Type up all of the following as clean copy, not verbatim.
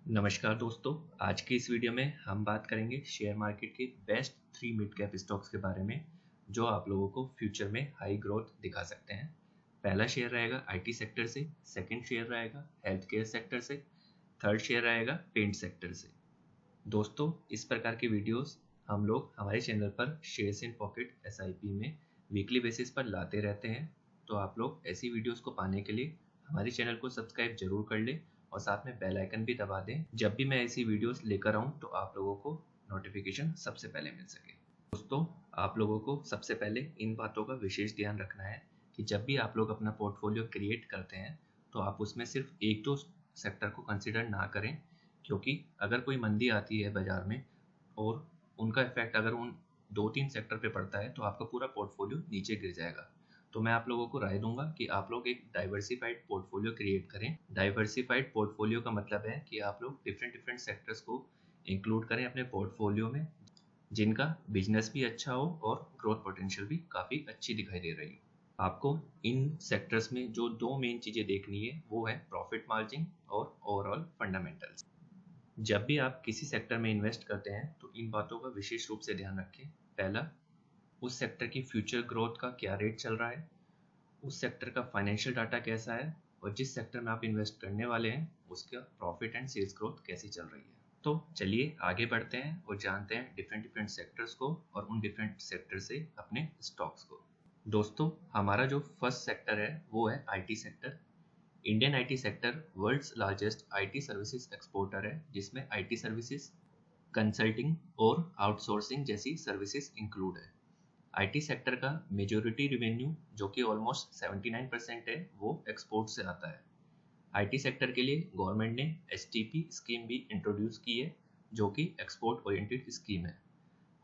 नमस्कार दोस्तों। आज की इस वीडियो में हम बात करेंगे शेयर मार्केट के बेस्ट 3 मिड कैप स्टॉक्स के बारे में जो आप लोगों को फ्यूचर में हाई ग्रोथ दिखा सकते हैं। पहला शेयर रहेगा आईटी सेक्टर से, सेकंड शेयर रहेगा हेल्थ केयर सेक्टर से, थर्ड शेयर रहेगा पेंट सेक्टर से। दोस्तों, इस प्रकार की वीडियोस हम लोग हमारे चैनल पर शेयर्स इन पॉकेट SIP में वीकली बेसिस पर लाते रहते हैं, तो आप लोग ऐसी वीडियोस को पाने के लिए हमारे चैनल को सब्सक्राइब जरूर कर लें और साथ में बेल आइकन भी दबा दें। जब भी मैं ऐसी वीडियोस लेकर आऊँ तो आप लोगों को नोटिफिकेशन सबसे पहले मिल सके। दोस्तों, आप लोगों को सबसे पहले इन बातों का विशेष ध्यान रखना है कि जब भी आप लोग अपना पोर्टफोलियो क्रिएट करते हैं तो आप उसमें सिर्फ एक दो सेक्टर को कंसिडर ना करें, क्योंकि अगर कोई मंदी आती है बाजार में और उनका इफेक्ट अगर उन 2-3 सेक्टर पे पड़ता है तो आपका पूरा पोर्टफोलियो नीचे गिर जाएगा। तो मैं आप लोगों को राय दूंगा कि आप लोग एक डाइवर्सिफाइड पोर्टफोलियो क्रिएट करें। डाइवर्सिफाइड पोर्टफोलियो का मतलब है कि आप लोग डिफरेंट सेक्टर्स को इंक्लूड करें अपने पोर्टफोलियो में, जिनका बिजनेस भी अच्छा हो और ग्रोथ पोटेंशियल भी काफ़ी अच्छी दिखाई दे रही हो। आपको इन सेक्टर्स में जो दो मेन चीज़ें देखनी है वो है प्रॉफिट मार्जिन और ओवरऑल फंडामेंटल्स। जब भी आप किसी सेक्टर में इन्वेस्ट करते हैं तो इन बातों का विशेष रूप से ध्यान रखें। पहला, उस सेक्टर की फ्यूचर ग्रोथ का क्या रेट चल रहा है, उस सेक्टर का फाइनेंशियल डाटा कैसा है और जिस सेक्टर में आप इन्वेस्ट करने वाले हैं उसका प्रॉफिट एंड सेल्स ग्रोथ कैसी चल रही है। तो चलिए आगे बढ़ते हैं और जानते हैं डिफरेंट सेक्टर्स को और उन डिफरेंट सेक्टर से अपने स्टॉक्स को। दोस्तों, हमारा जो फर्स्ट सेक्टर है वो है IT sector. Indian IT sector world's largest IT services exporter है, जिसमें आईटी सर्विसेज, कंसल्टिंग और आउटसोर्सिंग जैसी सर्विसेज इंक्लूड है। आईटी सेक्टर का मेजोरिटी रिवेन्यू जो कि ऑलमोस्ट 79% है वो एक्सपोर्ट से आता है। आईटी सेक्टर के लिए गवर्नमेंट ने STP स्कीम भी इंट्रोड्यूस की है जो कि एक्सपोर्ट ओरिएंटेड स्कीम है।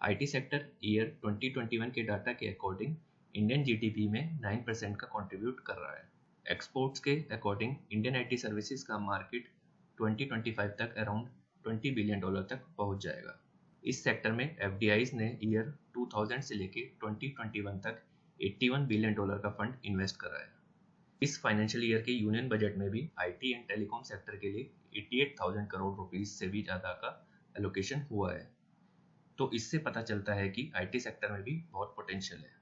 आईटी सेक्टर ईयर 2021 के डाटा के अकॉर्डिंग इंडियन GDP में 9% का कंट्रीब्यूट कर रहा है। एक्सपोर्ट्स के अकॉर्डिंग इंडियन आईटी सर्विसेज का मार्केट 2025 तक अराउंड $20 बिलियन तक पहुंच जाएगा। इस सेक्टर में FDIs ने ईयर 2000 से लेके 2021 तक $81 बिलियन का फंड इन्वेस्ट करा है। इस फाइनेंशियल ईयर के यूनियन बजट में भी आईटी एंड टेलीकॉम सेक्टर के लिए 88,000 करोड़ रुपीस से भी ज़्यादा का एलोकेशन हुआ है। तो इससे पता चलता है कि आईटी सेक्टर में भी बहुत पोटेंशियल है।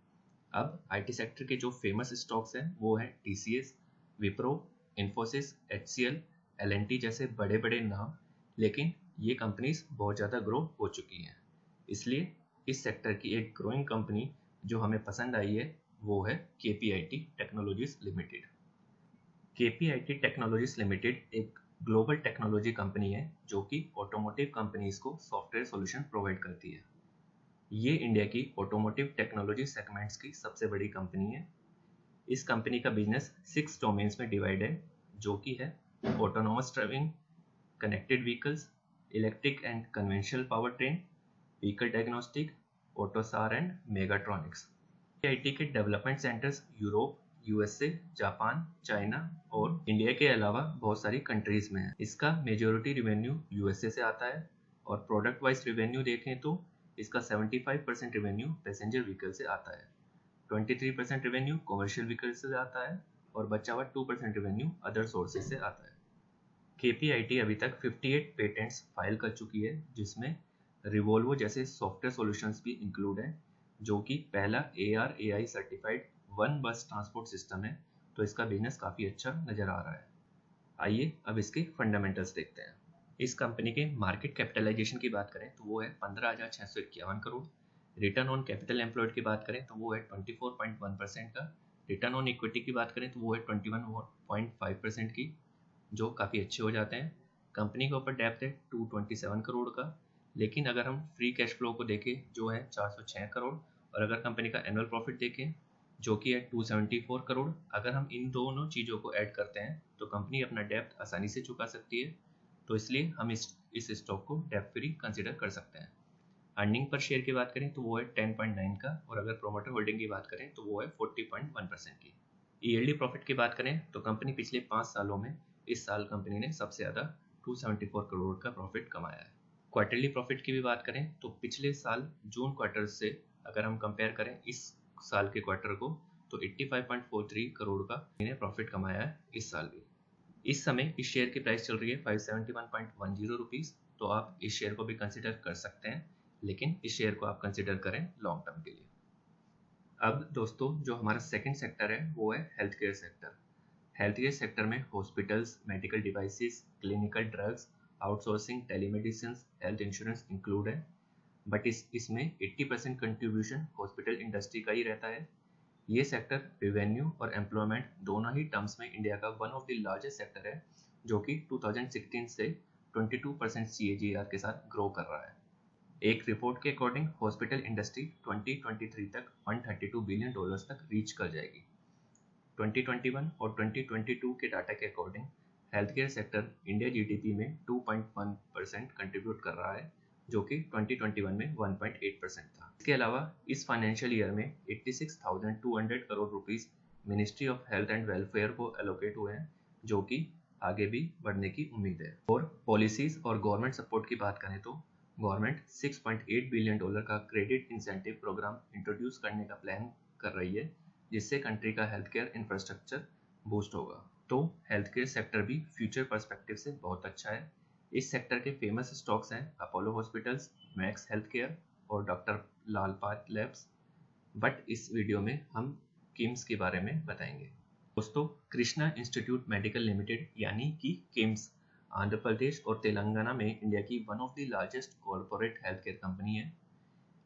अब आईटी सेक्टर के जो फेमस स्टॉक्स हैं वो है TCS, Wipro, Infosys, HCL, L&T जैसे बड़े बड़े नाम, लेकिन ये कंपनीज बहुत ज़्यादा ग्रो हो चुकी हैं। इसलिए इस सेक्टर की एक ग्रोइंग कंपनी जो हमें पसंद आई है वो है KPIT technologies limited. KPIT technologies limited एक ग्लोबल टेक्नोलॉजी कंपनी है जो कि ऑटोमोटिव कंपनीज को सॉफ्टवेयर सॉल्यूशन प्रोवाइड करती है। ये इंडिया की ऑटोमोटिव टेक्नोलॉजी सेगमेंट्स की सबसे बड़ी कंपनी है। इस कंपनी का बिजनेस 6 डोमेन्स में डिवाइड है, जो कि है autonomous driving, connected vehicles, electric and conventional power train, vehicle diagnostic, AUTOSAR and mechatronics. KPIT के development centres Europe, USA, Japan, China और इंडिया के अलावा बहुत सारी कंट्रीज में है। इसका मेजोरिटी रिवेन्यू USA से आता है और प्रोडक्ट वाइज रिवेन्यू देखें तो इसका 75% रिवेन्यू पैसेंजर व्हीकल से आता है, 23% रिवेन्यू कमर्शियल व्हीकल से आता है और बचा हुआ 2% रिवेन्यू अदर सोर्सेज से आता है। KPIT अभी तक 58 पेटेंट्स फाइल कर चुकी है, जिसमें रिवोल्वो जैसे सॉफ्टवेयर सॉल्यूशंस भी इंक्लूड है, जो कि पहला ARAI सर्टिफाइड वन बस ट्रांसपोर्ट सिस्टम है। तो इसका बिजनेस काफ़ी अच्छा नज़र आ रहा है। आइए अब इसके फंडामेंटल्स देखते हैं। इस कंपनी के मार्केट कैपिटलाइजेशन की बात करें तो वो है 15,651 crore. Return on capital employed की बात करें तो वो है 24.1% का। रिटर्न ऑन इक्विटी की बात करें तो वो है 21.5% की, जो काफ़ी अच्छे हो जाते हैं। कंपनी के ऊपर डेप्थ है 227 करोड़ का, लेकिन अगर हम फ्री कैश फ्लो को देखें जो है 406 करोड़, और अगर कंपनी का एनुअल प्रॉफिट देखें जो कि है 274 करोड़, अगर हम इन दोनों चीज़ों को ऐड करते हैं तो कंपनी अपना डेप्थ आसानी से चुका सकती है। तो इसलिए हम इस स्टॉक को डेप्थ फ्री कंसिडर कर सकते हैं। अर्निंग पर शेयर की बात करें तो वो है 10.9 का, और अगर प्रोमोटर होल्डिंग की बात करें तो वो है 40.1% की। ईयरली प्रॉफिट की बात करें तो कंपनी पिछले 5 सालों में इस साल कंपनी ने सबसे ज़्यादा 274 करोड़ का प्रॉफिट कमाया है। क्वार्टरली प्रॉफिट की भी बात करें तो पिछले साल जून क्वार्टर से अगर हम कंपेयर करें इस साल के क्वार्टर को तो 85.43 करोड़ का इन्हें प्रॉफिट कमाया है इस साल भी। इस समय इस शेयर की प्राइस चल रही है 571.10 रुपीज़, तो आप इस शेयर को भी कंसिडर कर सकते हैं, लेकिन इस शेयर को आप कंसिडर करें लॉन्ग टर्म के लिए। अब दोस्तों जो हमारा सेकंड सेक्टर है वो है health care sector. Health care sector में hospitals, medical devices, clinical drugs, outsourcing, telemedicine, health insurance include है। बट इसमें 80% कंट्रीब्यूशन हॉस्पिटल इंडस्ट्री का ही रहता है। ये सेक्टर रेवेन्यू और एम्प्लॉयमेंट दोनों ही टर्म्स में इंडिया का one of the largest sector है, जो कि 2016 से 22% CAGR के साथ ग्रो कर रहा है। एक रिपोर्ट के अकॉर्डिंग हॉस्पिटल इंडस्ट्री 2023 तक $132 बिलियन तक रीच कर जाएगी। 2021 और 2022 के डाटा के according health care sector India GDP में 2.1% कंट्रीब्यूट कर रहा है, जो कि 2021 में 1.8% था। इसके अलावा इस फाइनेंशियल ईयर में 86,200 crore rupees ministry of health and welfare को एलोकेट हुए हैं, जो कि आगे भी बढ़ने की उम्मीद है। और पॉलिसीज और गवर्नमेंट सपोर्ट की बात करें तो गवर्नमेंट $6.8 बिलियन का क्रेडिट इंसेंटिव प्रोग्राम इंट्रोड्यूस करने का प्लान कर रही है, जिससे कंट्री का हेल्थ केयर इंफ्रास्ट्रक्चर बूस्ट होगा। तो हेल्थ केयर सेक्टर भी फ्यूचर पर्सपेक्टिव से बहुत अच्छा है। इस सेक्टर के फेमस स्टॉक्स हैं Apollo hospitals, Max health care और doctor Lal path labs. But इस वीडियो में हम किम्स के बारे में बताएंगे। दोस्तों कृष्णा इंस्टीट्यूट मेडिकल लिमिटेड यानी कि किम्स आंध्र प्रदेश और तेलंगाना में इंडिया की one of the largest corporate health care company है।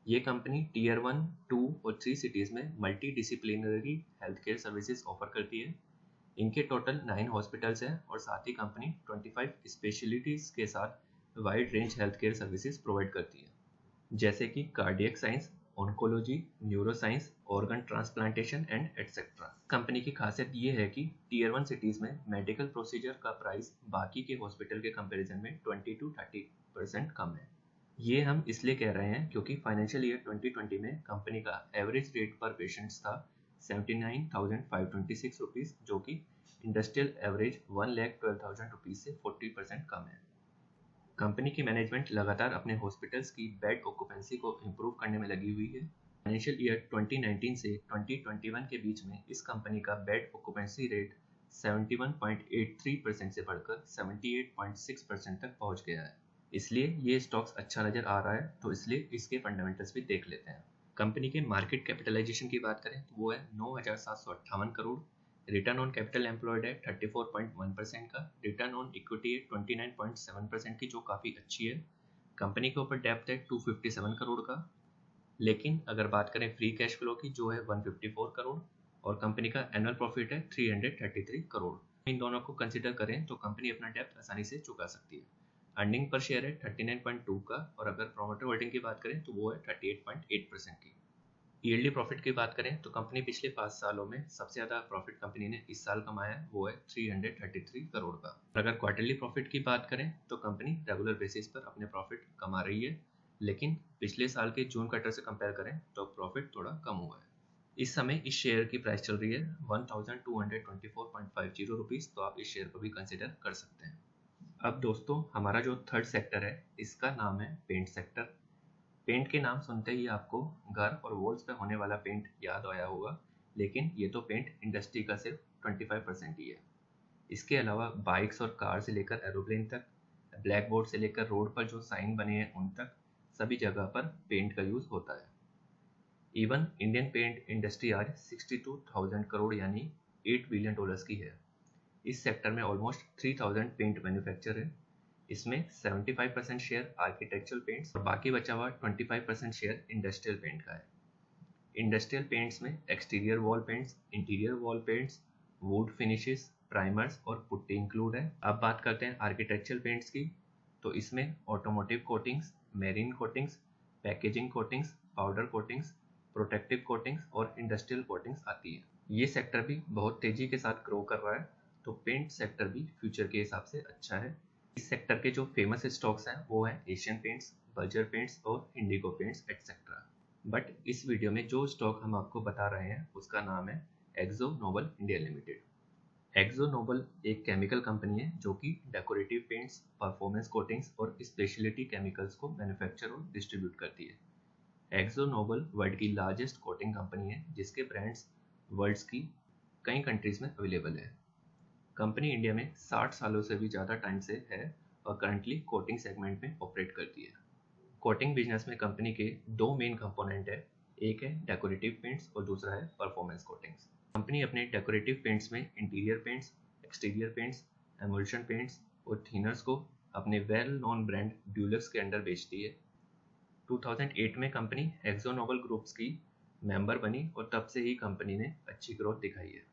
ये कंपनी टीयर 1, 2 और 3 सिटीज़ में multi disciplinary health care services offer करती है। इनके टोटल 9 हॉस्पिटल्स हैं और साथ ही कंपनी 25 स्पेशलिटीज़ के साथ wide range health care services provide करती है, जैसे कि cardiac science, oncology, neuro science, organ transplantation and etcetera. Company की खासियत ये है कि टीयर 1 सिटीज़ में मेडिकल प्रोसीजर का प्राइस बाकी के हॉस्पिटल के कंपैरिजन में 20 to 30% कम है। ये हम इसलिए कह रहे हैं क्योंकि फाइनेंशियल ईयर 2020 में कंपनी का एवरेज रेट पर पेशेंट्स था 79,526 रुपीज़, जो कि इंडस्ट्रियल एवरेज 1,12,000 रुपीज़ से 40% कम है। कंपनी की मैनेजमेंट लगातार अपने हॉस्पिटल्स की बेड ऑक्यूपेंसी को इम्प्रूव करने में लगी हुई है। फाइनेंशियल ईयर 2019 से 2021 के बीच में इस कंपनी का बेड ऑक्यूपेंसी रेट 71.83% से बढ़कर 78.6% तक पहुंच गया है। इसलिए ये स्टॉक्स अच्छा नजर आ रहा है, तो इसलिए इसके फंडामेंटल्स भी देख लेते हैं। कंपनी के मार्केट कैपिटलाइजेशन की बात करें तो वो है 9,758 crore. Return on capital employed है 34.1% का। रिटर्न ऑन इक्विटी है 29.7% की, जो काफ़ी अच्छी है। कंपनी के ऊपर डेप्थ है 257 करोड़ का। लेकिन अगर बात करें फ्री कैश फ्लो की, जो है 154 करोड़ और कंपनी का एनुअल प्रॉफिट है 333 करोड़। इन दोनों को कंसिडर करें तो कंपनी अपना डेप्थ आसानी से चुका सकती है। अर्निंग पर शेयर है 39.2 का और अगर प्रोमोटर होल्डिंग की बात करें तो वो है 38.8% की। ईयरली प्रॉफिट की बात करें तो कंपनी पिछले 5 सालों में सबसे ज़्यादा प्रॉफिट कंपनी ने इस साल कमाया है, वो है 333 करोड़ का। अगर क्वार्टरली प्रॉफिट की बात करें तो कंपनी रेगुलर बेसिस पर अपने प्रॉफिट कमा रही है, लेकिन पिछले साल के जून क्वार्टर से कंपेयर करें तो प्रॉफिट थोड़ा कम हुआ है। इस समय इस शेयर की प्राइस चल रही है 1224.50 रुपीज़, तो आप इस शेयर को भी कंसिडर कर सकते हैं। अब दोस्तों हमारा जो थर्ड सेक्टर है इसका नाम है पेंट सेक्टर। पेंट के नाम सुनते ही आपको घर और वॉल्स पे होने वाला पेंट याद आया होगा, लेकिन ये तो पेंट इंडस्ट्री का सिर्फ 25% ही है। इसके अलावा बाइक्स और कार से लेकर एरोप्लेन तक, ब्लैक बोर्ड से लेकर रोड पर जो साइन बने हैं उन तक, सभी जगह पर पेंट का यूज़ होता है। इवन इंडियन पेंट इंडस्ट्री आज 62,000 करोड़ यानी $8 बिलियन की है। इस सेक्टर में ऑलमोस्ट 3,000 पेंट मैन्युफैक्चर है। इसमें 75% शेयर आर्किटेक्चरल पेंट्स और बाकी बचा हुआ 25% शेयर इंडस्ट्रियल पेंट का है। इंडस्ट्रियल पेंट्स में exterior wall paints, interior wall paints, would finishes, primers और पुट्टी इंक्लूड है। अब बात करते हैं आर्किटेक्चरल पेंट्स की, तो इसमें automotive coatings, marine coatings, packaging coatings, powder coatings, protective coatings और इंडस्ट्रियल कोटिंग्स आती है। ये सेक्टर भी बहुत तेजी के साथ ग्रो कर रहा है, तो पेंट सेक्टर भी फ्यूचर के हिसाब से अच्छा है। इस सेक्टर के जो फेमस स्टॉक्स हैं वो हैं एशियन पेंट्स, बर्जर पेंट्स और इंडिगो पेंट्स एक्सेट्रा। बट इस वीडियो में जो स्टॉक हम आपको बता रहे हैं उसका नाम है exo Nobel India limited. Akzo Nobel एक केमिकल कंपनी है जो कि डेकोरेटिव पेंट्स, परफॉर्मेंस कोटिंग्स और स्पेशलिटी केमिकल्स को मैन्युफैक्चर और डिस्ट्रीब्यूट करती है। एक्जो नोबल वर्ल्ड की लार्जेस्ट कोटिंग कंपनी है जिसके ब्रांड्स वर्ल्ड की कई कंट्रीज में अवेलेबल है। कंपनी इंडिया में 60 सालों से भी ज़्यादा टाइम से है और करंटली कोटिंग सेगमेंट में ऑपरेट करती है। कोटिंग बिजनेस में कंपनी के दो मेन कंपोनेंट है, एक है डेकोरेटिव पेंट्स और दूसरा है परफॉर्मेंस कोटिंग्स। कंपनी अपने डेकोरेटिव पेंट्स में interior paints, exterior paints, emulsion paints और थिनर्स को अपने वेल नोन ब्रांड ड्यूलक्स के अंडर बेचती है। 2008 में कंपनी एक्सोनोबल ग्रुप्स की मेंबर बनी और तब से ही कंपनी ने अच्छी ग्रोथ दिखाई है।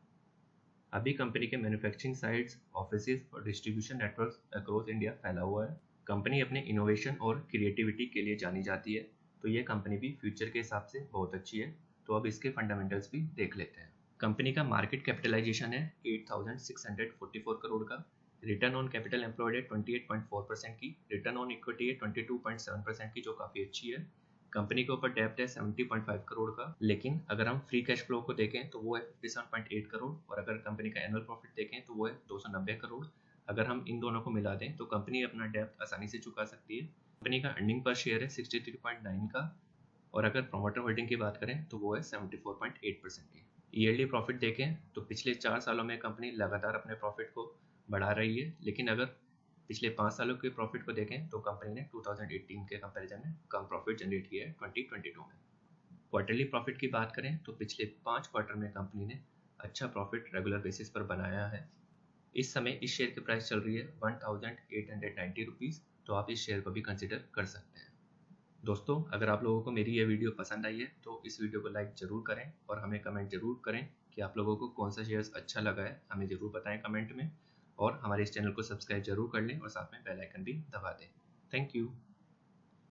अभी कंपनी के मैन्युफैक्चरिंग साइट्स, ऑफिसेज और डिस्ट्रीब्यूशन नेटवर्क अक्रॉस इंडिया फैला हुआ है। कंपनी अपने इनोवेशन और क्रिएटिविटी के लिए जानी जाती है, तो ये कंपनी भी फ्यूचर के हिसाब से बहुत अच्छी है। तो अब इसके फंडामेंटल्स भी देख लेते हैं। कंपनी का मार्केट कैपिटलाइजेशन है 8,644 करोड़ का, रिटर्न ऑन कैपिटल एम्प्लॉयड है 28.4% की, रिटर्न ऑन इक्विटी है 22.7% की, जो काफ़ी अच्छी है। कंपनी के ऊपर डेब्ट है 70.5 करोड़ का, लेकिन अगर हम फ्री कैश फ्लो को देखें तो वो है 57.8 करोड़ और अगर कंपनी का एनुअल प्रॉफिट देखें तो वो है 290 करोड़। अगर हम इन दोनों को मिला दें तो कंपनी अपना डेब्ट आसानी से चुका सकती है। कंपनी का अर्निंग पर शेयर है 63.9 का और अगर प्रोमोटर होल्डिंग की बात करें तो वो है 74.8% की। ईयरली प्रॉफिट देखें तो पिछले 4 सालों में कंपनी लगातार अपने प्रॉफिट को बढ़ा रही है, लेकिन अगर पिछले 5 सालों के प्रॉफिट को देखें तो कंपनी ने 2018 के कंपैरिजन में कम प्रॉफिट जनरेट किया है 2022 में। क्वार्टरली प्रॉफिट की बात करें तो पिछले 5 क्वार्टर में कंपनी ने अच्छा प्रॉफिट रेगुलर बेसिस पर बनाया है। इस समय इस शेयर की प्राइस चल रही है 1890 रुपीज़, तो आप इस शेयर को भी कंसिडर कर सकते हैं। दोस्तों, अगर आप लोगों को मेरी ये वीडियो पसंद आई है तो इस वीडियो को लाइक ज़रूर करें और हमें कमेंट ज़रूर करें कि आप लोगों को कौन सा शेयर अच्छा लगा है, हमें ज़रूर बताएं कमेंट में। और हमारे इस चैनल को सब्सक्राइब जरूर कर लें और साथ में बेल आइकन भी दबा दें। Thank you.